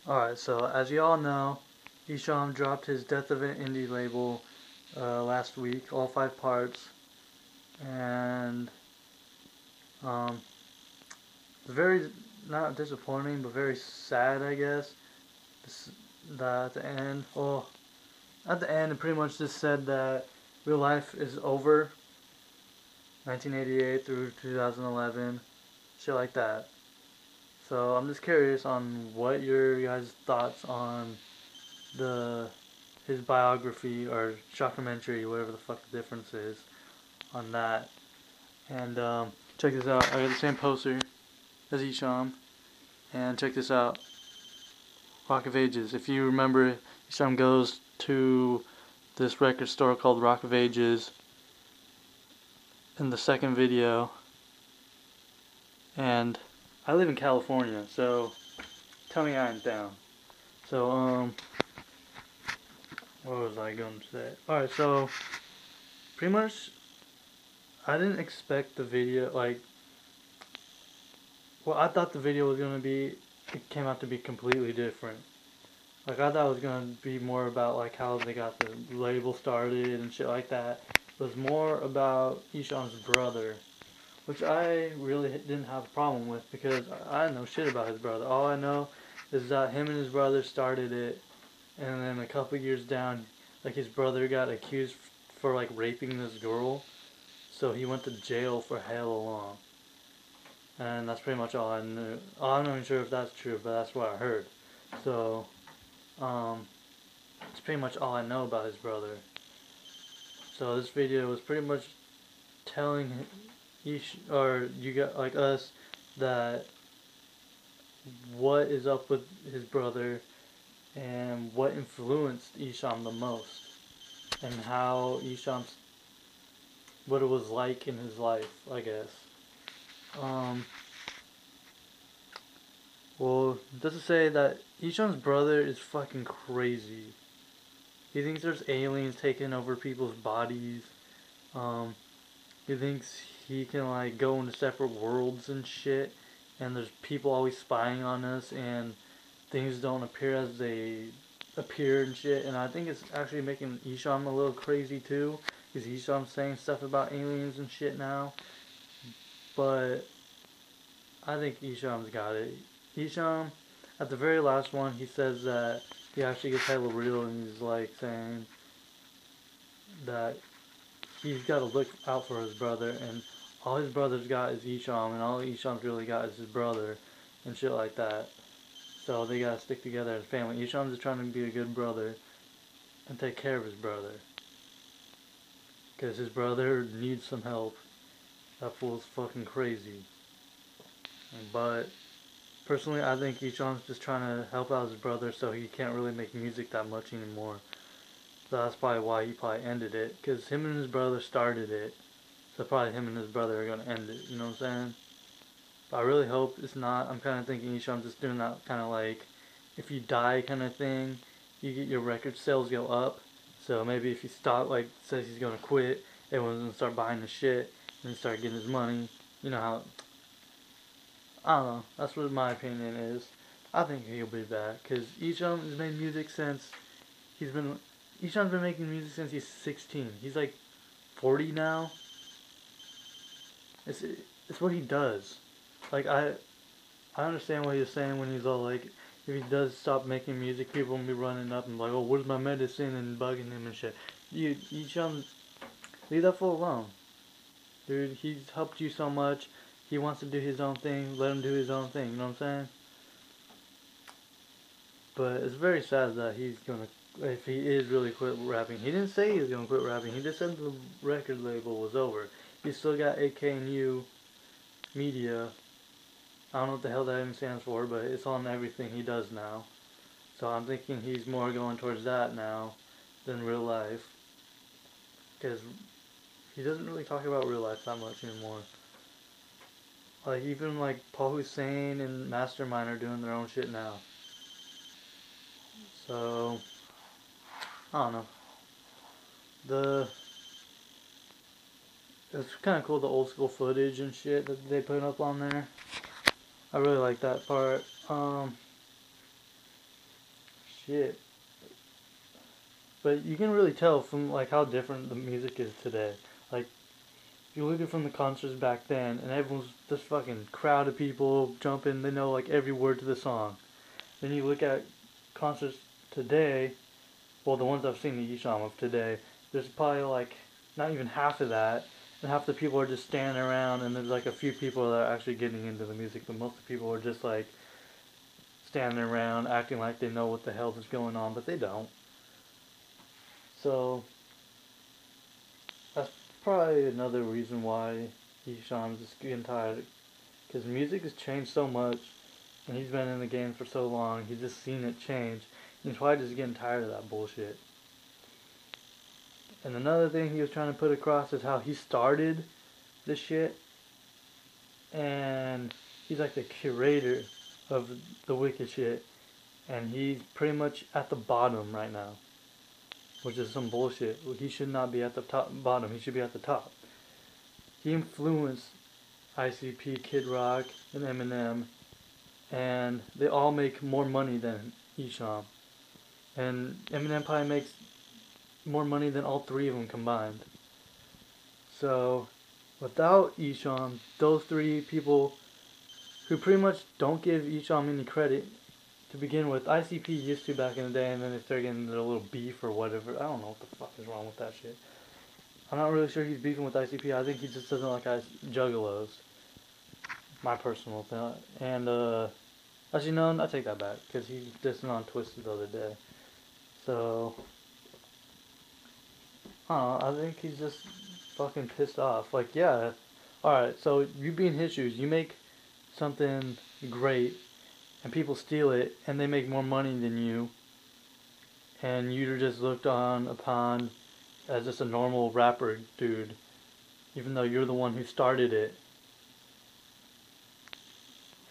Alright, so as you all know, Esham dropped his Death of an Indie label last week, all 5 parts, and um, very, not disappointing, but very sad, I guess. That at the end, well, at the end, it pretty much just said that real life is over, 1988 through 2011, shit like that. So I'm just curious on what your guys' thoughts on the his biography or documentary, whatever the fuck the difference is, on that. And check this out. I got the same poster as Isham. And check this out. Rock of Ages. If you remember, Isham goes to this record store called Rock of Ages in the second video. And I live in California, so tell me I ain't down. So, what was I going to say? Alright, so pretty much I didn't expect the video, like, well, I thought the video was going to be, it came out to be completely different. Like, I thought it was going to be more about, like, how they got the label started and shit like that. It was more about Isham's brother, which I really didn't have a problem with because I know shit about his brother. All I know is that him and his brother started it, and then a couple years down, like, his brother got accused for, like, raping this girl, so he went to jail for hella long. And that's pretty much all I knew. I'm not even sure if that's true, but that's what I heard. So, it's pretty much all I know about his brother. So this video was pretty much telling or you got like us that what is up with his brother and what influenced Isham the most, and how Isham's what it was like in his life, I guess. Um, Well, just to say that Isham's brother is fucking crazy. He thinks there's aliens taking over people's bodies. Um, he thinks he can like go into separate worlds and shit. And there's people always spying on us, and things don't appear as they appear and shit. And I think it's actually making Isham a little crazy too, because Isham's saying stuff about aliens and shit now. But I think Isham's got it. Isham, at the very last one, he says that he actually gets hella real, and he's like saying that he's got to look out for his brother, and all his brother's got is Isham, and all Isham's really got is his brother, and shit like that. So they gotta stick together as a family. Isham's just trying to be a good brother and take care of his brother, because his brother needs some help. That fool's fucking crazy. But personally, I think Isham's just trying to help out his brother, so he can't really make music that much anymore. So that's probably why he probably ended it, because him and his brother started it. So probably him and his brother are gonna end it. You know what I'm saying? But I really hope it's not. I'm kind of thinking Isham's just doing that kind of like, if you die kind of thing, you get your record sales go up. So maybe if he stop, like, says he's gonna quit, everyone's gonna start buying his shit and start getting his money. You know how, I don't know. That's what my opinion is. I think he'll be back because Isham has made music since he's been. Isham's been making music since he's 16. He's like 40 now. It's what he does. Like, I understand what he's saying when he's all like, if he does stop making music, people will be running up and like, oh, where's my medicine, and bugging him and shit. You Isham, leave that fool alone, dude. He's helped you so much. He wants to do his own thing. Let him do his own thing. You know what I'm saying? But it's very sad that he's gonna, if he is really quit rapping. He didn't say he was gonna quit rapping. He just said the record label was over. He's still got AKNU Media. I don't know what the hell that even stands for, but it's on everything he does now. So I'm thinking he's more going towards that now than real life. Because he doesn't really talk about real life that much anymore. Like, even like Paul Hussein and Mastermind are doing their own shit now. So, I don't know. It's kind of cool, the old school footage and shit that they put up on there. I really like that part. shit. But you can really tell from like how different the music is today. Like if you look at from the concerts back then, and everyone's just fucking crowd of people jumping. They know like every word to the song. Then you look at concerts today. Well, the ones I've seen the Esham of today, there's probably like not even half of that, and half the people are just standing around, and there's like a few people that are actually getting into the music, but most of the people are just like standing around acting like they know what the hell is going on, but they don't. So that's probably another reason why Esham's just getting tired, because music has changed so much, and he's been in the game for so long. He's just seen it change. He's probably just getting tired of that bullshit. And another thing he was trying to put across is how he started this shit, and he's like the curator of the wicked shit, and he's pretty much at the bottom right now, which is some bullshit. He should not be at the bottom. He should be at the top. He influenced ICP, Kid Rock, and Eminem, and they all make more money than Esham. And Eminem probably makes more money than all three of them combined. So, without Esham, those three people who pretty much don't give Esham any credit to begin with. ICP used to back in the day, and then they started getting into a little beef or whatever. I don't know what the fuck is wrong with that shit. I'm not really sure he's beefing with ICP. I think he just doesn't like juggalos. My personal thought. And, actually, no, I take that back, because he dissing on Twisted the other day. So, I don't know, I think he's just fucking pissed off. Like, yeah, alright, so you be in his shoes, you make something great, and people steal it, and they make more money than you, and you're just looked on upon as just a normal rapper dude, even though you're the one who started it.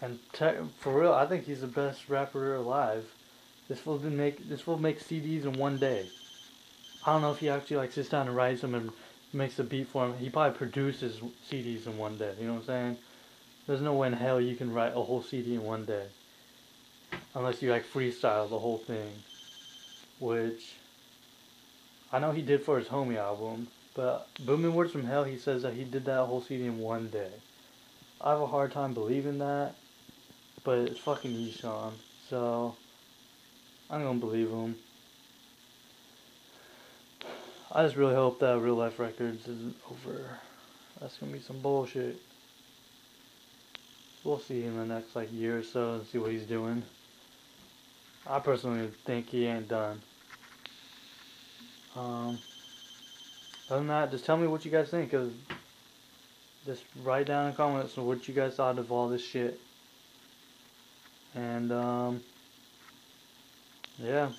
And for real, I think he's the best rapper alive. This fool makes CDs in one day. I don't know if he actually like sits down and writes them and makes a beat for him. He probably produces CDs in one day. You know what I'm saying? There's no way in hell you can write a whole CD in one day, unless you like freestyle the whole thing. Which I know he did for his Homie album, but Booming Words from Hell, he says that he did that whole CD in one day. I have a hard time believing that, but it's fucking Esham, so I'm gonna believe him. I just really hope that Real Life Records isn't over. That's gonna be some bullshit. We'll see in the next like year or so and see what he's doing. I personally think he ain't done. Other than that, just tell me what you guys think. Just write down in the comments what you guys thought of all this shit. And yeah.